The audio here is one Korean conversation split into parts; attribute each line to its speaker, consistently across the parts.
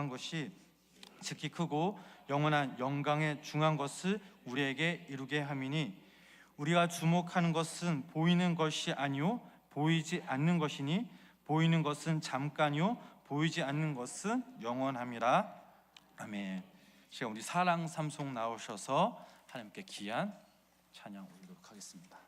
Speaker 1: 중한 것이 특히 크고 영원한 영광에 중한 것을 우리에게 이루게 함이니 우리가 주목하는 것은 보이는 것이 아니요 보이지 않는 것이니 보이는 것은 잠깐이요 보이지 않는 것은 영원함이라. 아멘. 제가 우리 사랑 삼송 나오셔서 하나님께 귀한 찬양 올리도록 하겠습니다.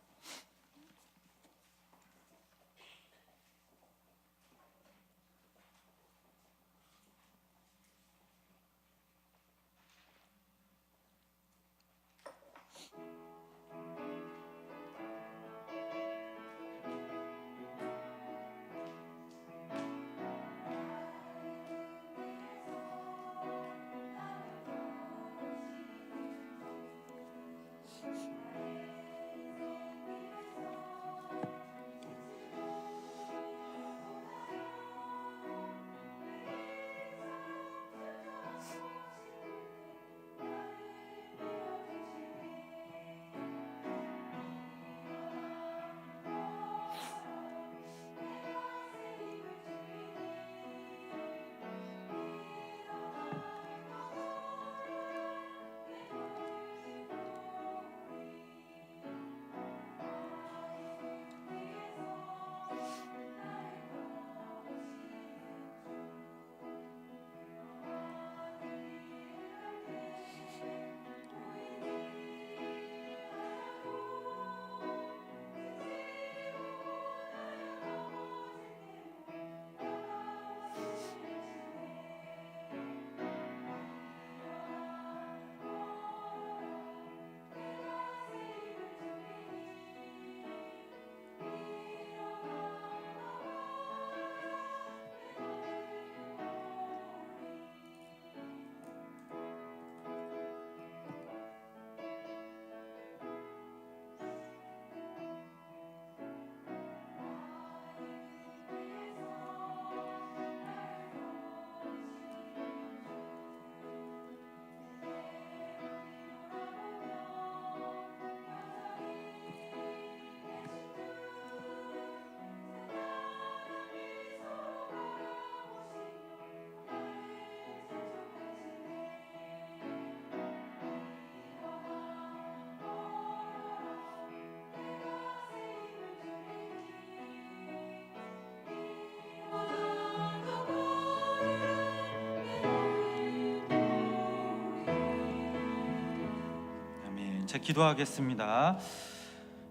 Speaker 1: 기도하겠습니다.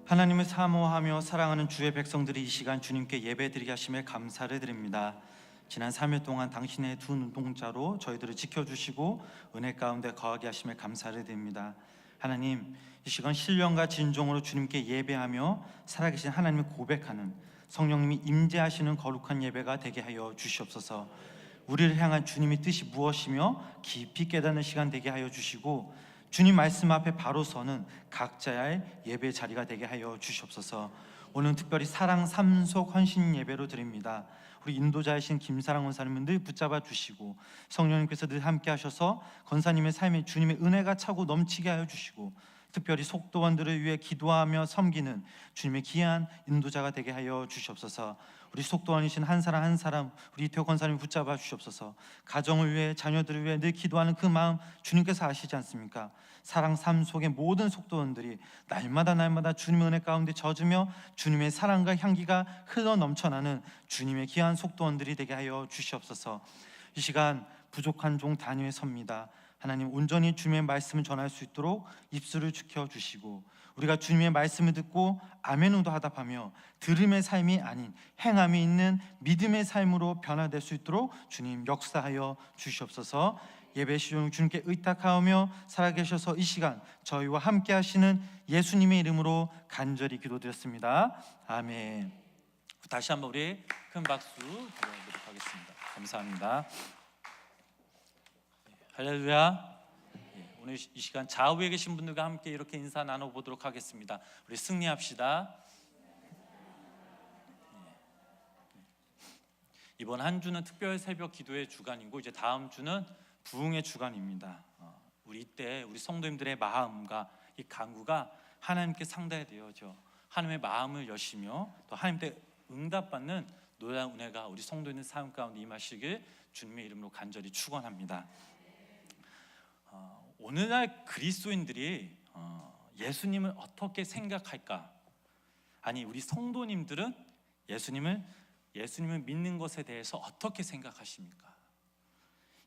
Speaker 1: 하나님을 사모하며 사랑하는 주의 백성들이 이 시간 주님께 예배드리게 하심에 감사를 드립니다. 지난 3일 동안 당신의 두 눈동자로 저희들을 지켜주시고 은혜 가운데 거하게 하심에 감사를 드립니다. 하나님, 이 시간 신령과 진정으로 주님께 예배하며 살아계신 하나님을 고백하는 성령님이 임재하시는 거룩한 예배가 되게 하여 주시옵소서. 우리를 향한 주님의 뜻이 무엇이며 깊이 깨닫는 시간 되게 하여 주시고 주님 말씀 앞에 바로 서는 각자의 예배 자리가 되게 하여 주시옵소서. 오늘 특별히 사랑 삼속 헌신 예배로 드립니다. 우리 인도자이신 김사랑 권사님을 늘 붙잡아 주시고 성령님께서 늘 함께 하셔서 권사님의 삶에 주님의 은혜가 차고 넘치게 하여 주시고 특별히 속도원들을 위해 기도하며 섬기는 주님의 귀한 인도자가 되게 하여 주시옵소서. 우리 속도원이신 한 사람 한 사람 우리 이태호 권사님 붙잡아 주시옵소서. 가정을 위해 자녀들을 위해 늘 기도하는 그 마음 주님께서 아시지 않습니까? 사랑 삶 속의 모든 속도원들이 날마다 주님의 은혜 가운데 젖으며 주님의 사랑과 향기가 흘러 넘쳐나는 주님의 귀한 속도원들이 되게 하여 주시옵소서. 이 시간 부족한 종 단위에 섭니다. 하나님, 온전히 주님의 말씀을 전할 수 있도록 입술을 지켜주시고 우리가 주님의 말씀을 듣고 아멘으로 하답하며 들음의 삶이 아닌 행함이 있는 믿음의 삶으로 변화될 수 있도록 주님 역사하여 주시옵소서. 예배 시중 주님께 의탁하오며 살아계셔서 이 시간 저희와 함께 하시는 예수님의 이름으로 간절히 기도드렸습니다. 아멘. 다시 한번 우리 큰 박수 드리도록 하겠습니다. 감사합니다. 할렐루야. 오늘 이 시간 좌우에 계신 분들과 함께 이렇게 인사 나눠보도록 하겠습니다. 우리 승리합시다. 이번 한 주는 특별 새벽 기도의 주간이고 이제 다음 주는 부흥의 주간입니다. 우리 이때 우리 성도님들의 마음과 이 간구가 하나님께 상달이 되어져 하나님의 마음을 여시며 또 하나님께 응답받는 놀라운 은혜가 우리 성도님의 삶 가운데 임하시길 주님의 이름으로 간절히 축원합니다. 오늘날 그리스도인들이 예수님을 어떻게 생각할까? 아니, 우리 성도님들은 예수님을 믿는 것에 대해서 어떻게 생각하십니까?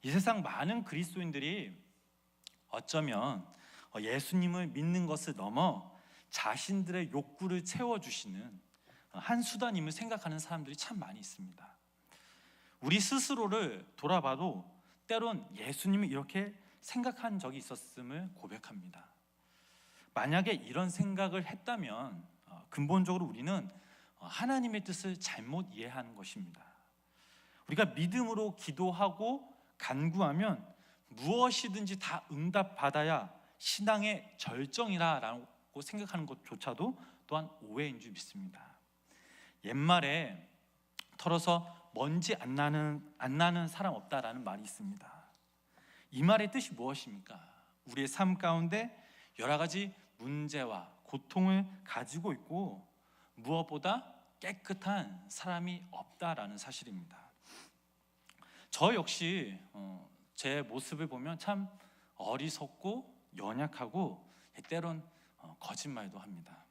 Speaker 1: 이 세상 많은 그리스도인들이 어쩌면 예수님을 믿는 것을 넘어 자신들의 욕구를 채워주시는 한 수단임을 생각하는 사람들이 참 많이 있습니다. 우리 스스로를 돌아봐도 때론 예수님이 이렇게 생각한 적이 있었음을 고백합니다. 만약에 이런 생각을 했다면 근본적으로 우리는 하나님의 뜻을 잘못 이해하는 것입니다. 우리가 믿음으로 기도하고 간구하면 무엇이든지 다 응답받아야 신앙의 절정이라고 생각하는 것조차도 또한 오해인 줄 믿습니다. 옛말에 털어서 먼지 안 나는 사람 없다라는 말이 있습니다. 이 말의 뜻이 무엇입니까? 우리의 삶 가운데 여러 가지 문제와 고통을 가지고 있고 무엇보다 깨끗한 사람이 없다라는 사실입니다. 저 역시 제 모습을 보면 참 어리석고 연약하고 때론 거짓말도 합니다.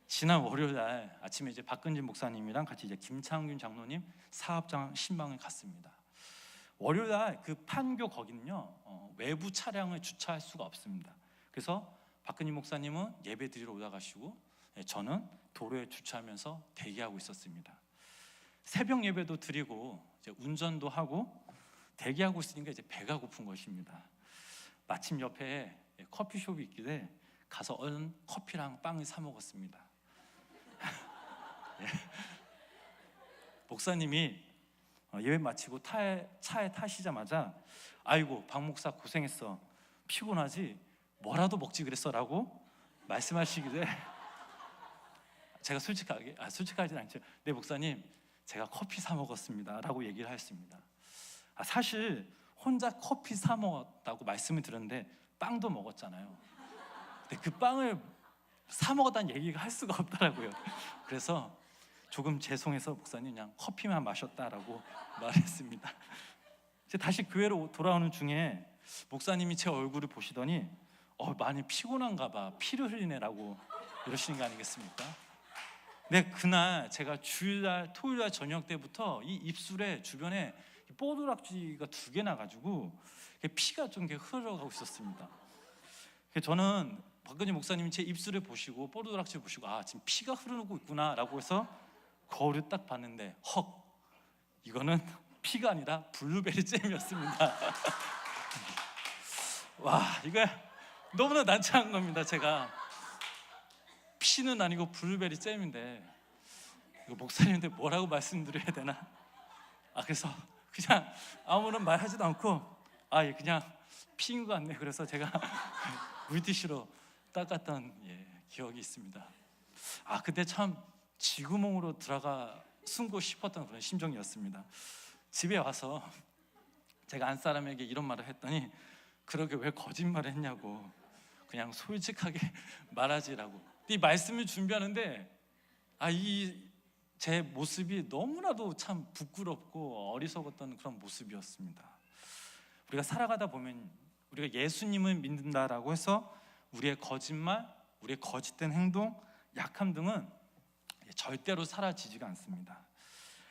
Speaker 1: 지난 월요일 날 아침에 이제 박근진 목사님이랑 같이 이제 김창균 장로님 사업장 신방을 갔습니다. 월요일 날 그 판교 거기는요 외부 차량을 주차할 수가 없습니다. 그래서 박근진 목사님은 예배 드리러 올라가시고 저는 도로에 주차하면서 대기하고 있었습니다. 새벽 예배도 드리고 이제 운전도 하고 대기하고 있으니까 이제 배가 고픈 것입니다. 마침 옆에 커피숍이 있길래 가서 얼른 커피랑 빵을 사 먹었습니다. 목사님이 예배 마치고 차에 타시자마자 아이고 박 목사 고생했어, 피곤하지? 뭐라도 먹지 그랬어 라고 말씀하시길래 제가 솔직하진 않죠. 네 목사님, 제가 커피 사 먹었습니다 라고 얘기를 했습니다. 사실 혼자 커피 사 먹었다고 말씀을 드렸는데 빵도 먹었잖아요. 근데 그 빵을 사 먹었다는 얘기가 할 수가 없더라고요. 그래서 조금 죄송해서 목사님 그냥 커피만 마셨다라고 말했습니다. 이제 다시 교회로 돌아오는 중에 목사님이 제 얼굴을 보시더니 많이 피곤한가 봐, 피를 흘리네라고 이러시는 거 아니겠습니까? 근데 그날 제가 주일날 토요일날 저녁 때부터 이 입술에 주변에 뽀드락지가 2개 나가지고 피가 좀 흘러가고 있었습니다. 저는 박근진 목사님이 제 입술을 보시고 뽀드락지를 보시고 지금 피가 흐르고 있구나라고 해서 거울을 딱 봤는데 이거는 피가 아니라 블루베리 잼이었습니다. 와, 이거 너무나 난처한 겁니다. 제가 피는 아니고 블루베리 잼인데 이거 목사님한테 뭐라고 말씀드려야 되나? 그래서 그냥 아무런 말하지도 않고 그냥 피인 것 같네. 그래서 제가 물티슈로 닦았던 기억이 있습니다. 그때 참 쥐구멍으로 들어가 숨고 싶었던 그런 심정이었습니다. 집에 와서 제가 안 사람에게 이런 말을 했더니 그러게 왜 거짓말을 했냐고, 그냥 솔직하게 말하지라고. 이 말씀을 준비하는데 이 제 모습이 너무나도 참 부끄럽고 어리석었던 그런 모습이었습니다. 우리가 살아가다 보면 우리가 예수님을 믿는다라고 해서 우리의 거짓말, 우리의 거짓된 행동, 약함 등은 절대로 사라지지가 않습니다.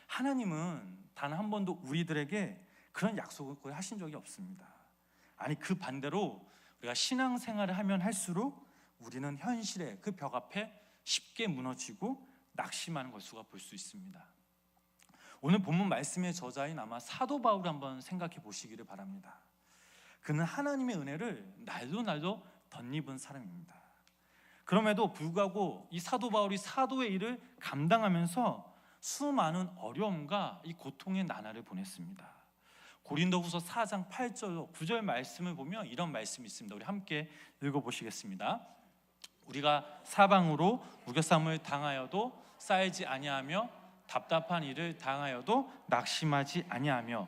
Speaker 1: 하나님은 단 한 번도 우리들에게 그런 약속을 하신 적이 없습니다. 그 반대로 우리가 신앙생활을 하면 할수록 우리는 현실의 그 벽 앞에 쉽게 무너지고 낙심하는 것을 볼 수 있습니다. 오늘 본문 말씀의 저자인 아마 사도 바울을 한번 생각해 보시기를 바랍니다. 그는 하나님의 은혜를 날로 덧입은 사람입니다. 그럼에도 불구하고 이 사도 바울이 사도의 일을 감당하면서 수많은 어려움과 이 고통의 나날을 보냈습니다. 고린도후서 4장 8절 9절 말씀을 보면 이런 말씀이 있습니다. 우리 함께 읽어보시겠습니다. 우리가 사방으로 우겨쌈을 당하여도 쌓이지 아니하며 답답한 일을 당하여도 낙심하지 아니하며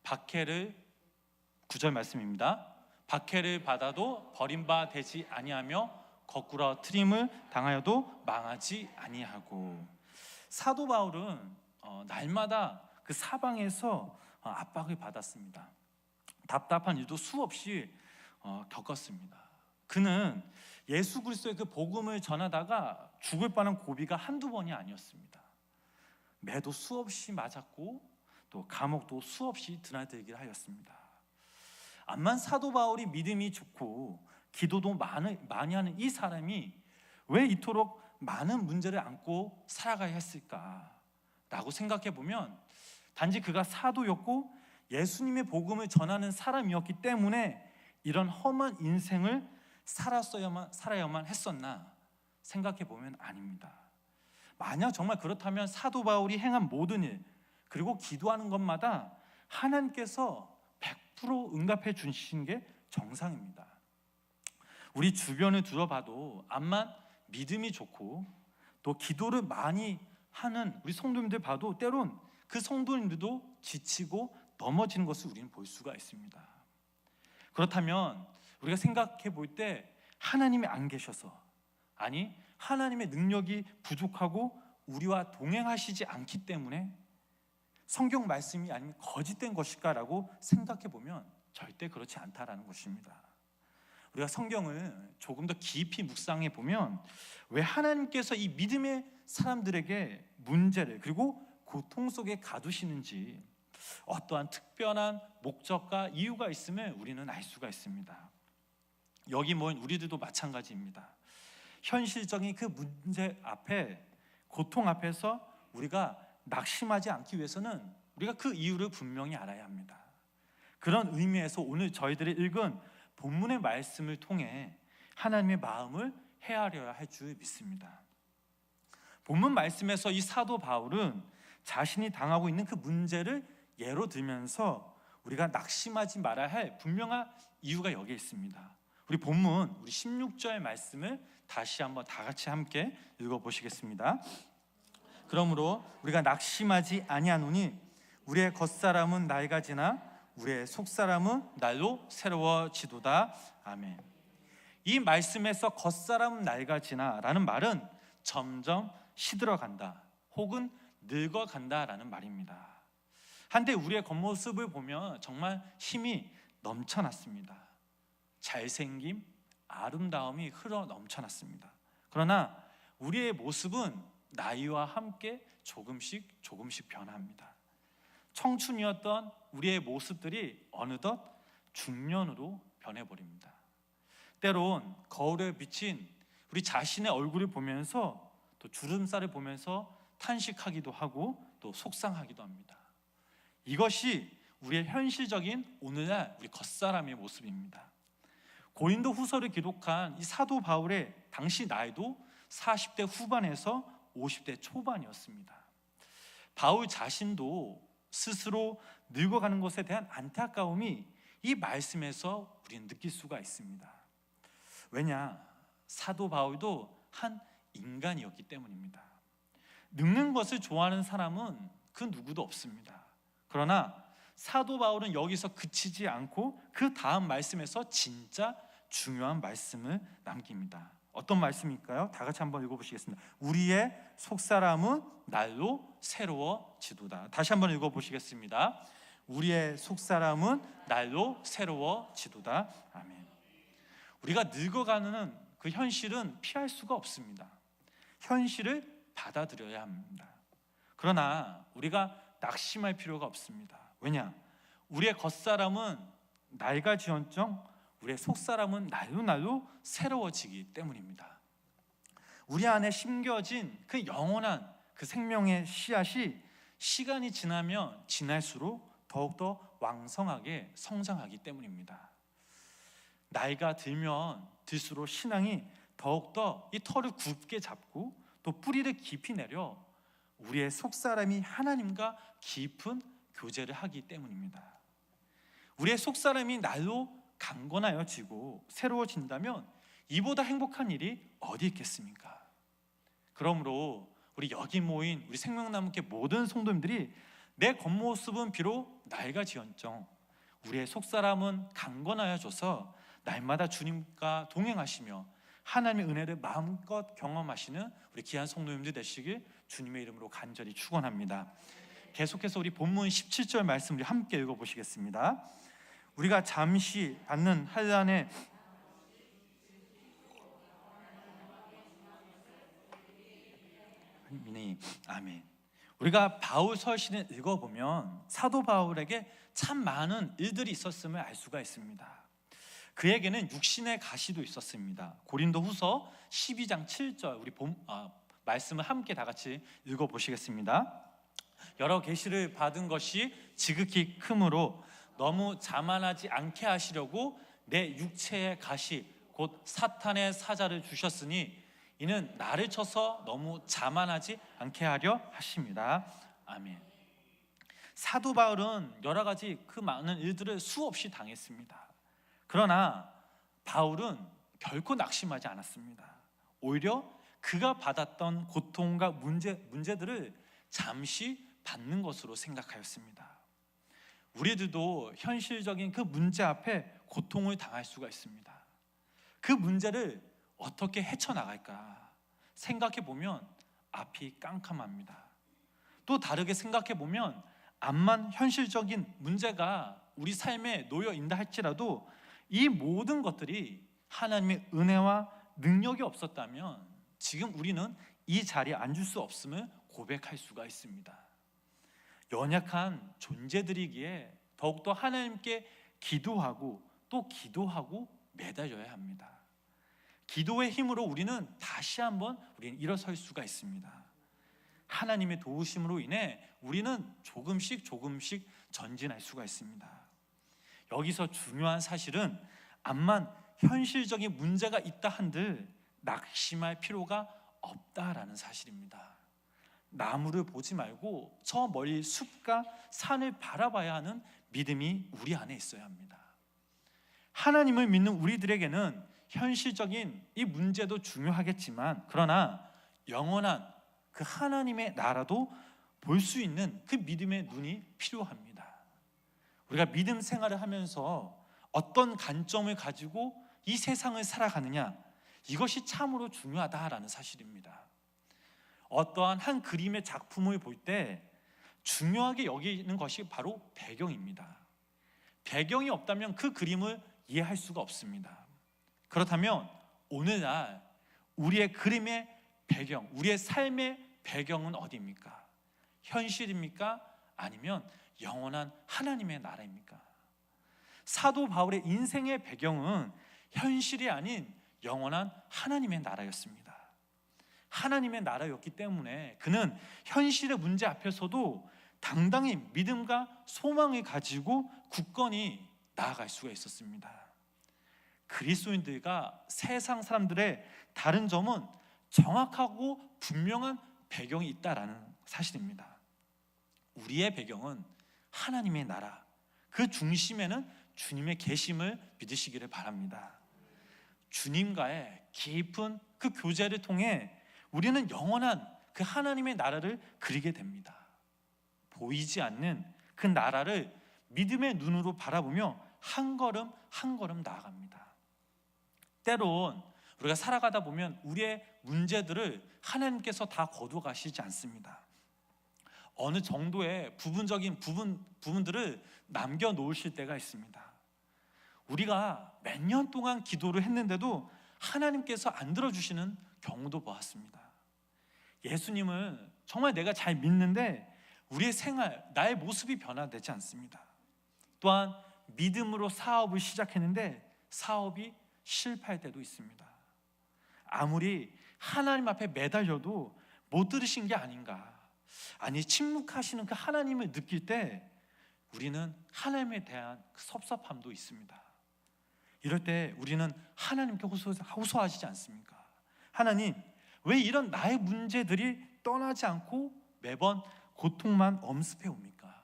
Speaker 1: 9절 말씀입니다. 박해를 받아도 버림바 되지 아니하며 거꾸로 트림을 당하여도 망하지 아니하고. 사도 바울은 날마다 그 사방에서 압박을 받았습니다. 답답한 일도 수없이 겪었습니다. 그는 예수 그리스도의 그 복음을 전하다가 죽을 뻔한 고비가 한두 번이 아니었습니다. 매도 수없이 맞았고 또 감옥도 수없이 드나들기를 하였습니다. 암만 사도 바울이 믿음이 좋고 기도도 많이 하는 이 사람이 왜 이토록 많은 문제를 안고 살아가야 했을까라고 생각해 보면 단지 그가 사도였고 예수님의 복음을 전하는 사람이었기 때문에 이런 험한 인생을 살아야만 했었나 생각해 보면 아닙니다. 만약 정말 그렇다면 사도 바울이 행한 모든 일 그리고 기도하는 것마다 하나님께서 100% 응답해 주신 게 정상입니다. 우리 주변을 둘러봐도 암만 믿음이 좋고 또 기도를 많이 하는 우리 성도님들 봐도 때론 그 성도님들도 지치고 넘어지는 것을 우리는 볼 수가 있습니다. 그렇다면 우리가 생각해 볼 때 하나님이 안 계셔서, 아니 하나님의 능력이 부족하고 우리와 동행하시지 않기 때문에 성경 말씀이 아니면 거짓된 것일까라고 생각해 보면 절대 그렇지 않다라는 것입니다. 우리가 성경을 조금 더 깊이 묵상해 보면 왜 하나님께서 이 믿음의 사람들에게 문제를 그리고 고통 속에 가두시는지 어떠한 특별한 목적과 이유가 있음을 우리는 알 수가 있습니다. 여기 모인 우리들도 마찬가지입니다. 현실적인 그 문제 앞에, 고통 앞에서 우리가 낙심하지 않기 위해서는 우리가 그 이유를 분명히 알아야 합니다. 그런 의미에서 오늘 저희들이 읽은 본문의 말씀을 통해 하나님의 마음을 헤아려야 할 줄 믿습니다. 본문 말씀에서 이 사도 바울은 자신이 당하고 있는 그 문제를 예로 들면서 우리가 낙심하지 말아야 할 분명한 이유가 여기에 있습니다. 우리 본문 우리 16절 말씀을 다시 한번 다 같이 함께 읽어보시겠습니다. 그러므로 우리가 낙심하지 아니하노니 우리의 겉사람은 나이가 지나 우리의 속사람은 날로 새로워지도다. 아멘. 이 말씀에서 겉사람은 낡아지나 라는 말은 점점 시들어간다 혹은 늙어간다라는 말입니다. 한데 우리의 겉모습을 보면 정말 힘이 넘쳐났습니다. 잘생김, 아름다움이 흘러 넘쳐났습니다. 그러나 우리의 모습은 나이와 함께 조금씩 변합니다. 청춘이었던 우리의 모습들이 어느덧 중년으로 변해버립니다. 때론 거울에 비친 우리 자신의 얼굴을 보면서 또 주름살을 보면서 탄식하기도 하고 또 속상하기도 합니다. 이것이 우리의 현실적인 오늘날 우리 겉사람의 모습입니다. 고린도 후서를 기록한 이 사도 바울의 당시 나이도 40대 후반에서 50대 초반이었습니다. 바울 자신도 스스로 늙어가는 것에 대한 안타까움이 이 말씀에서 우리는 느낄 수가 있습니다. 왜냐? 사도 바울도 한 인간이었기 때문입니다. 늙는 것을 좋아하는 사람은 그 누구도 없습니다. 그러나 사도 바울은 여기서 그치지 않고 그 다음 말씀에서 진짜 중요한 말씀을 남깁니다. 어떤 말씀일까요? 다 같이 한번 읽어보시겠습니다. 우리의 속사람은 날로 새로워지도다. 다시 한번 읽어보시겠습니다. 우리의 속사람은 날로 새로워지도다. 아멘. 우리가 늙어가는 그 현실은 피할 수가 없습니다. 현실을 받아들여야 합니다. 그러나 우리가 낙심할 필요가 없습니다. 왜냐? 우리의 겉사람은 낡아지언정 우리의 속사람은 날로 새로워지기 때문입니다. 우리 안에 심겨진 그 영원한 그 생명의 씨앗이 시간이 지나면 지날수록 더욱더 왕성하게 성장하기 때문입니다. 나이가 들면 들수록 신앙이 더욱더 이 털을 굽게 잡고 또 뿌리를 깊이 내려 우리의 속사람이 하나님과 깊은 교제를 하기 때문입니다. 우리의 속사람이 날로 강건하여지고 새로워진다면 이보다 행복한 일이 어디 있겠습니까? 그러므로 우리 여기 모인 우리 생명나무교회 모든 성도님들이 내 겉모습은 비록 낡아지언정 우리의 속사람은 강건하여져서 날마다 주님과 동행하시며 하나님의 은혜를 마음껏 경험하시는 우리 귀한 성도님들 되시길 주님의 이름으로 간절히 축원합니다. 계속해서 우리 본문 17절 말씀 우리 함께 읽어보시겠습니다. 우리가 잠시 받는 환난의 아멘. 우리가 바울 서신을 읽어보면 사도 바울에게 참 많은 일들이 있었음을 알 수가 있습니다. 그에게는 육신의 가시도 있었습니다. 고린도후서 12장 7절 우리 말씀을 함께 다 같이 읽어보시겠습니다. 여러 계시를 받은 것이 지극히 크므로 너무 자만하지 않게 하시려고 내 육체의 가시 곧 사탄의 사자를 주셨으니 이는 나를 쳐서 너무 자만하지 않게 하려 하십니다. 아멘. 사도 바울은 여러 가지 그 많은 일들을 수없이 당했습니다. 그러나 바울은 결코 낙심하지 않았습니다. 오히려 그가 받았던 고통과 문제들을 잠시 받는 것으로 생각하였습니다. 우리들도 현실적인 그 문제 앞에 고통을 당할 수가 있습니다. 그 문제를 어떻게 헤쳐나갈까 생각해 보면 앞이 깜깜합니다. 또 다르게 생각해 보면 암만 현실적인 문제가 우리 삶에 놓여 있다 할지라도 이 모든 것들이 하나님의 은혜와 능력이 없었다면 지금 우리는 이 자리에 앉을 수 없음을 고백할 수가 있습니다. 연약한 존재들이기에 더욱더 하나님께 기도하고 또 기도하고 매달려야 합니다. 기도의 힘으로 우리는 다시 한번 우리는 일어설 수가 있습니다. 하나님의 도우심으로 인해 우리는 조금씩 전진할 수가 있습니다. 여기서 중요한 사실은 암만 현실적인 문제가 있다 한들 낙심할 필요가 없다라는 사실입니다. 나무를 보지 말고 저 멀리 숲과 산을 바라봐야 하는 믿음이 우리 안에 있어야 합니다. 하나님을 믿는 우리들에게는 현실적인 이 문제도 중요하겠지만 그러나 영원한 그 하나님의 나라도 볼 수 있는 그 믿음의 눈이 필요합니다. 우리가 믿음 생활을 하면서 어떤 관점을 가지고 이 세상을 살아가느냐, 이것이 참으로 중요하다라는 사실입니다. 어떠한 한 그림의 작품을 볼 때 중요하게 여기는 것이 바로 배경입니다. 배경이 없다면 그 그림을 이해할 수가 없습니다. 그렇다면 오늘날 우리의 그림의 배경, 우리의 삶의 배경은 어디입니까? 현실입니까? 아니면 영원한 하나님의 나라입니까? 사도 바울의 인생의 배경은 현실이 아닌 영원한 하나님의 나라였습니다. 하나님의 나라였기 때문에 그는 현실의 문제 앞에서도 당당히 믿음과 소망을 가지고 굳건히 나아갈 수가 있었습니다. 그리스도인들과 세상 사람들의 다른 점은 정확하고 분명한 배경이 있다라는 사실입니다. 우리의 배경은 하나님의 나라, 그 중심에는 주님의 계심을 믿으시기를 바랍니다. 주님과의 깊은 그 교제를 통해 우리는 영원한 그 하나님의 나라를 그리게 됩니다. 보이지 않는 그 나라를 믿음의 눈으로 바라보며 한 걸음 한 걸음 나아갑니다. 때론 우리가 살아가다 보면 우리의 문제들을 하나님께서 다 거두가시지 않습니다. 어느 정도의 부분적인 부분들을 남겨놓으실 때가 있습니다. 우리가 몇 년 동안 기도를 했는데도 하나님께서 안 들어주시는 경우도 보았습니다. 예수님을 정말 내가 잘 믿는데 우리의 생활, 나의 모습이 변화되지 않습니다. 또한 믿음으로 사업을 시작했는데 사업이 실패할 때도 있습니다. 아무리 하나님 앞에 매달려도 못 들으신 게 아닌가, 아니 침묵하시는 그 하나님을 느낄 때 우리는 하나님에 대한 그 섭섭함도 있습니다. 이럴 때 우리는 하나님께 호소하시지 않습니까? 하나님, 왜 이런 나의 문제들이 떠나지 않고 매번 고통만 엄습해 옵니까?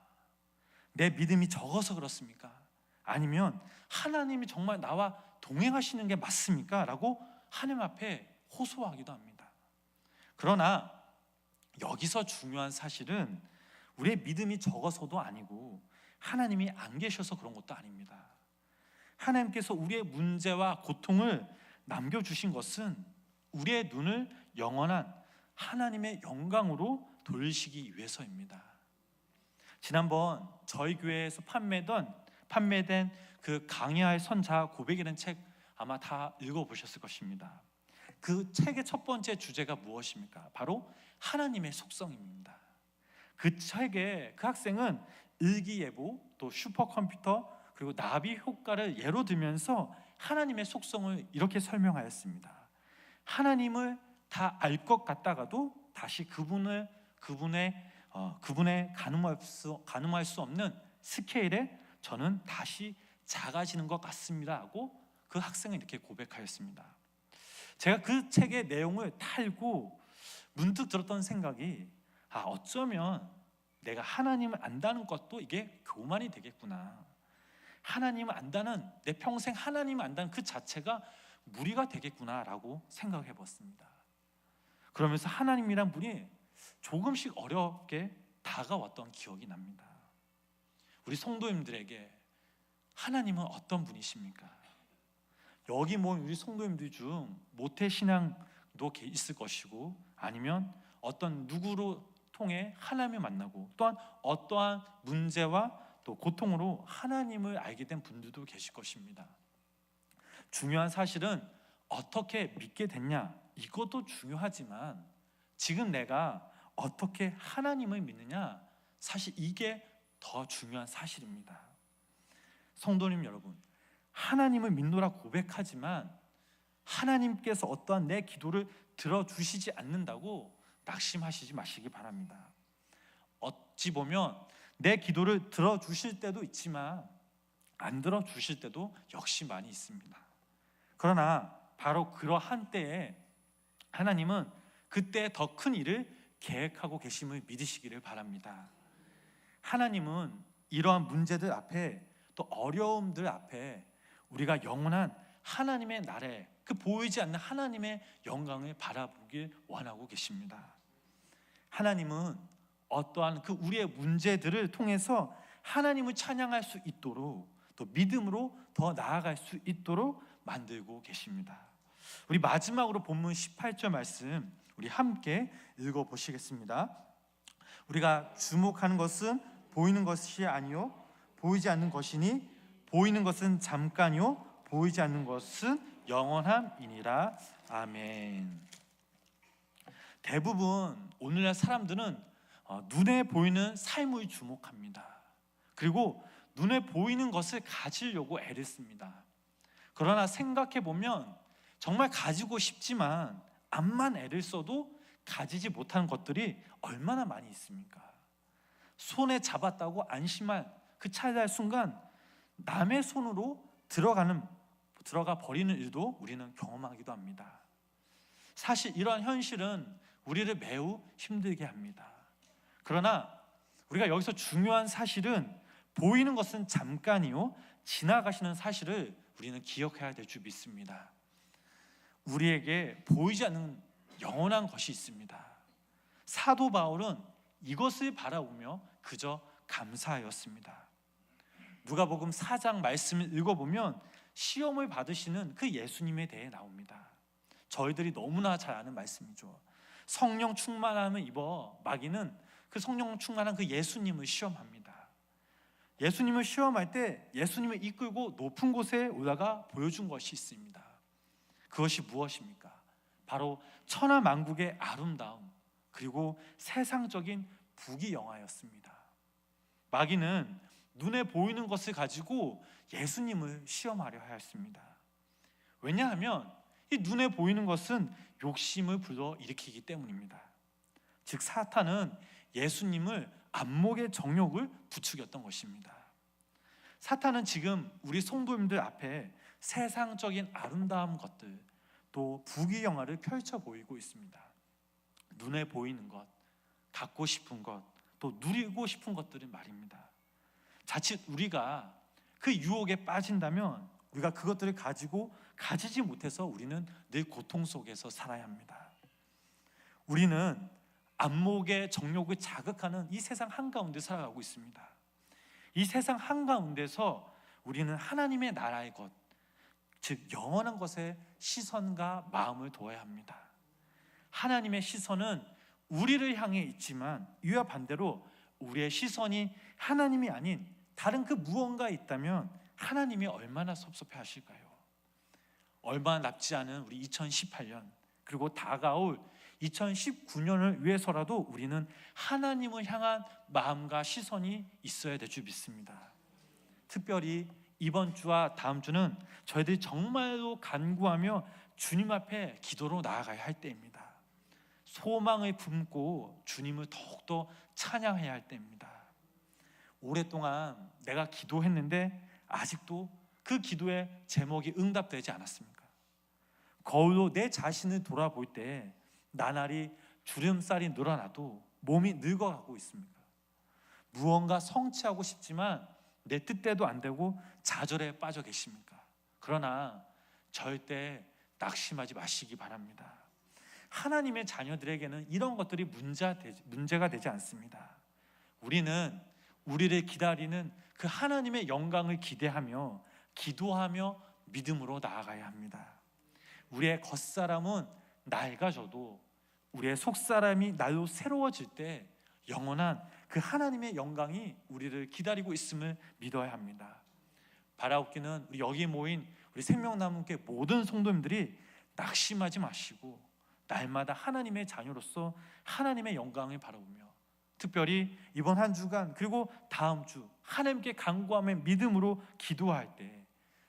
Speaker 1: 내 믿음이 적어서 그렇습니까? 아니면 하나님이 정말 나와 동행하시는 게 맞습니까? 라고 하나님 앞에 호소하기도 합니다. 그러나 여기서 중요한 사실은 우리의 믿음이 적어서도 아니고 하나님이 안 계셔서 그런 것도 아닙니다. 하나님께서 우리의 문제와 고통을 남겨주신 것은 우리의 눈을 영원한 하나님의 영광으로 돌리시기 위해서입니다.
Speaker 2: 지난번 저희 교회에서 판매된 그 강야의 선자 고백이라는 책 아마 다 읽어보셨을 것입니다. 그 책의 첫 번째 주제가 무엇입니까? 바로 하나님의 속성입니다. 그 책에 그 학생은 일기예보, 또 슈퍼컴퓨터, 그리고 나비 효과를 예로 들면서 하나님의 속성을 이렇게 설명하였습니다. 하나님을 다 알 것 같다가도 다시 그분의 가늠할 수 없는 스케일에 저는 다시 작아지는 것 같습니다 하고 그 학생은 이렇게 고백하였습니다. 제가 그 책의 내용을 다 읽고 문득 들었던 생각이, 어쩌면 내가 하나님을 안다는 것도 이게 교만이 되겠구나. 하나님을 안다는, 내 평생 하나님을 안다는 그 자체가 무리가 되겠구나라고 생각해 봤습니다. 그러면서 하나님이란 분이 조금씩 어렵게 다가왔던 기억이 납니다. 우리 성도님들에게 하나님은 어떤 분이십니까? 여기 모인 우리 성도님들 중 모태신앙도 있을 것이고, 아니면 어떤 누구로 통해 하나님을 만나고 또한 어떠한 문제와 또 고통으로 하나님을 알게 된 분들도 계실 것입니다. 중요한 사실은 어떻게 믿게 됐냐, 이것도 중요하지만 지금 내가 어떻게 하나님을 믿느냐, 사실 이게 더 중요한 사실입니다. 성도님 여러분, 하나님을 믿노라 고백하지만 하나님께서 어떠한 내 기도를 들어주시지 않는다고 낙심하시지 마시기 바랍니다. 어찌 보면 내 기도를 들어주실 때도 있지만 안 들어주실 때도 역시 많이 있습니다. 그러나 바로 그러한 때에 하나님은 그때 더 큰 일을 계획하고 계심을 믿으시기를 바랍니다. 하나님은 이러한 문제들 앞에, 또 어려움들 앞에 우리가 영원한 하나님의 나라에, 그 보이지 않는 하나님의 영광을 바라보길 원하고 계십니다. 하나님은 어떠한 그 우리의 문제들을 통해서 하나님을 찬양할 수 있도록, 또 믿음으로 더 나아갈 수 있도록 만들고 계십니다. 우리 마지막으로 본문 18절 말씀 우리 함께 읽어보시겠습니다. 우리가 주목하는 것은 보이는 것이 아니요 보이지 않는 것이니, 보이는 것은 잠깐이요 보이지 않는 것은 영원함이니라. 아멘. 대부분 오늘날 사람들은 눈에 보이는 삶을 주목합니다. 그리고 눈에 보이는 것을 가지려고 애를 씁니다. 그러나 생각해 보면 정말 가지고 싶지만 암만 애를 써도 가지지 못하는 것들이 얼마나 많이 있습니까? 손에 잡았다고 안심한 그 찰나의 순간 남의 손으로 들어가 버리는 일도 우리는 경험하기도 합니다. 사실 이러한 현실은 우리를 매우 힘들게 합니다. 그러나 우리가 여기서 중요한 사실은 보이는 것은 잠깐이요 지나가시는 사실을 우리는 기억해야 될 줄 믿습니다. 우리에게 보이지 않는 영원한 것이 있습니다. 사도 바울은 이것을 바라보며 그저 감사하였습니다. 누가복음 4장 말씀을 읽어보면 시험을 받으시는 그 예수님에 대해 나옵니다. 저희들이 너무나 잘 아는 말씀이죠. 성령 충만함을 입어 마귀는 그 성령 충만한 그 예수님을 시험합니다. 예수님을 시험할 때 예수님을 이끌고 높은 곳에 올라가 보여준 것이 있습니다. 그것이 무엇입니까? 바로 천하만국의 아름다움, 그리고 세상적인 부귀영화였습니다. 마귀는 눈에 보이는 것을 가지고 예수님을 시험하려 하였습니다. 왜냐하면 이 눈에 보이는 것은 욕심을 불러일으키기 때문입니다. 즉 사탄은 예수님을 안목의 정욕을 부추겼던 것입니다. 사탄은 지금 우리 성도님들 앞에 세상적인 아름다운 것들, 또 부귀영화를 펼쳐 보이고 있습니다. 눈에 보이는 것, 갖고 싶은 것, 또 누리고 싶은 것들은 말입니다. 자칫 우리가 그 유혹에 빠진다면 우리가 그것들을 가지지 못해서 우리는 늘 고통 속에서 살아야 합니다. 우리는 안목의 정욕을 자극하는 이 세상 한가운데 살아가고 있습니다. 이 세상 한가운데서 우리는 하나님의 나라의 것, 즉 영원한 것에 시선과 마음을 둬야 합니다. 하나님의 시선은 우리를 향해 있지만 이와 반대로 우리의 시선이 하나님이 아닌 다른 그 무언가 있다면 하나님이 얼마나 섭섭해 하실까요? 얼마 남지 않은 우리 2018년 그리고 다가올 2019년을 위해서라도 우리는 하나님을 향한 마음과 시선이 있어야 될 줄 믿습니다. 특별히 이번 주와 다음 주는 저희들이 정말로 간구하며 주님 앞에 기도로 나아가야 할 때입니다. 소망을 품고 주님을 더욱더 찬양해야 할 때입니다. 오랫동안 내가 기도했는데 아직도 그 기도의 제목이 응답되지 않았습니까? 거울로 내 자신을 돌아볼 때 나날이 주름살이 늘어나도 몸이 늙어가고 있습니까? 무언가 성취하고 싶지만 내 뜻대로 안 되고 좌절에 빠져 계십니까? 그러나 절대 낙심하지 마시기 바랍니다. 하나님의 자녀들에게는 이런 것들이 문제가 되지 않습니다. 우리는 우리를 기다리는 그 하나님의 영광을 기대하며 기도하며 믿음으로 나아가야 합니다. 우리의 겉사람은 낡아져도 우리의 속사람이 날로 새로워질 때 영원한 그 하나님의 영광이 우리를 기다리고 있음을 믿어야 합니다. 바라옵기는 우리 여기 모인 우리 생명나무교회 모든 성도님들이 낙심하지 마시고 날마다 하나님의 자녀로서 하나님의 영광을 바라보며 특별히 이번 한 주간 그리고 다음 주 하나님께 간구하며 믿음으로 기도할 때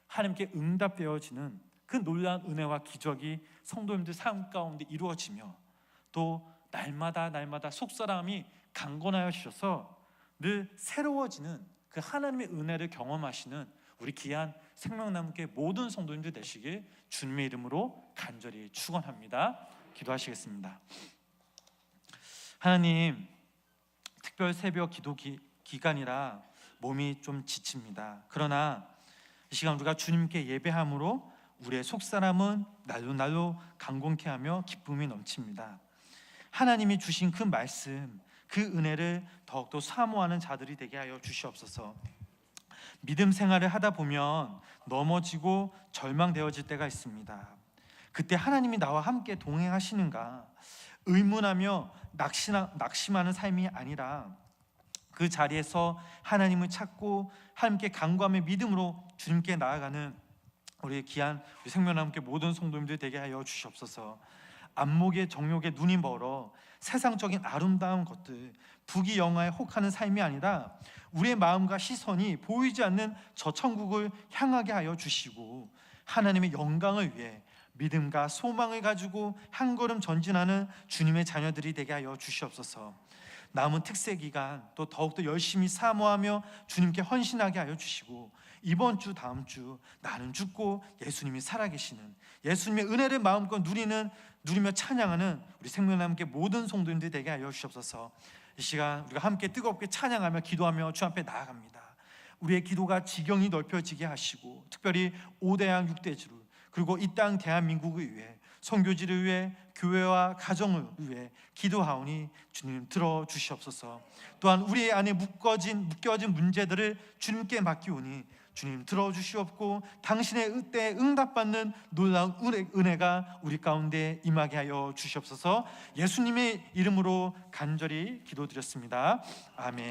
Speaker 2: 하나님께 응답되어지는 그 놀라운 은혜와 기적이 성도님들 삶 가운데 이루어지며 또 날마다 속사람이 강건하여 주셔서 늘 새로워지는 그 하나님의 은혜를 경험하시는 우리 귀한 생명나무교회 모든 성도님들 되시길 주님의 이름으로 간절히 축원합니다. 기도하시겠습니다. 하나님, 특별 새벽 기도 기간이라 몸이 좀 지칩니다. 그러나 이 시간 우리가 주님께 예배함으로 우리의 속사람은 날로 강건케 하며 기쁨이 넘칩니다. 하나님이 주신 그 말씀, 그 은혜를 더욱더 사모하는 자들이 되게 하여 주시옵소서. 믿음 생활을 하다 보면 넘어지고 절망되어질 때가 있습니다. 그때 하나님이 나와 함께 동행하시는가 의문하며 낙심하는 삶이 아니라 그 자리에서 하나님을 찾고 함께 간구하며 믿음으로 주님께 나아가는 우리 귀한 우리 생명나무교회 모든 성도님들 되게 하여 주시옵소서. 안목의 정욕에 눈이 멀어 세상적인 아름다운 것들 부귀영화에 혹하는 삶이 아니라 우리의 마음과 시선이 보이지 않는 저 천국을 향하게 하여 주시고 하나님의 영광을 위해 믿음과 소망을 가지고 한 걸음 전진하는 주님의 자녀들이 되게 하여 주시옵소서. 남은 특세 기간 또 더욱더 열심히 사모하며 주님께 헌신하게 하여 주시고 이번 주 다음 주 나는 죽고 예수님이 살아계시는 예수님의 은혜를 마음껏 누리며 찬양하는 우리 생명나무교회 모든 성도님들 되게 하여 주시옵소서. 이 시간 우리가 함께 뜨겁게 찬양하며 기도하며 주 앞에 나아갑니다. 우리의 기도가 지경이 넓혀지게 하시고 특별히 5대양 6대주를 그리고 이 땅 대한민국을 위해 선교지를 위해 교회와 가정을 위해 기도하오니 주님 들어주시옵소서. 또한 우리 안에 묶여진 문제들을 주님께 맡기오니 주님 들어주시옵고 당신의 의때에 응답받는 놀라운 은혜가 우리 가운데 임하게 하여 주시옵소서. 예수님의 이름으로 간절히 기도드렸습니다. 아멘.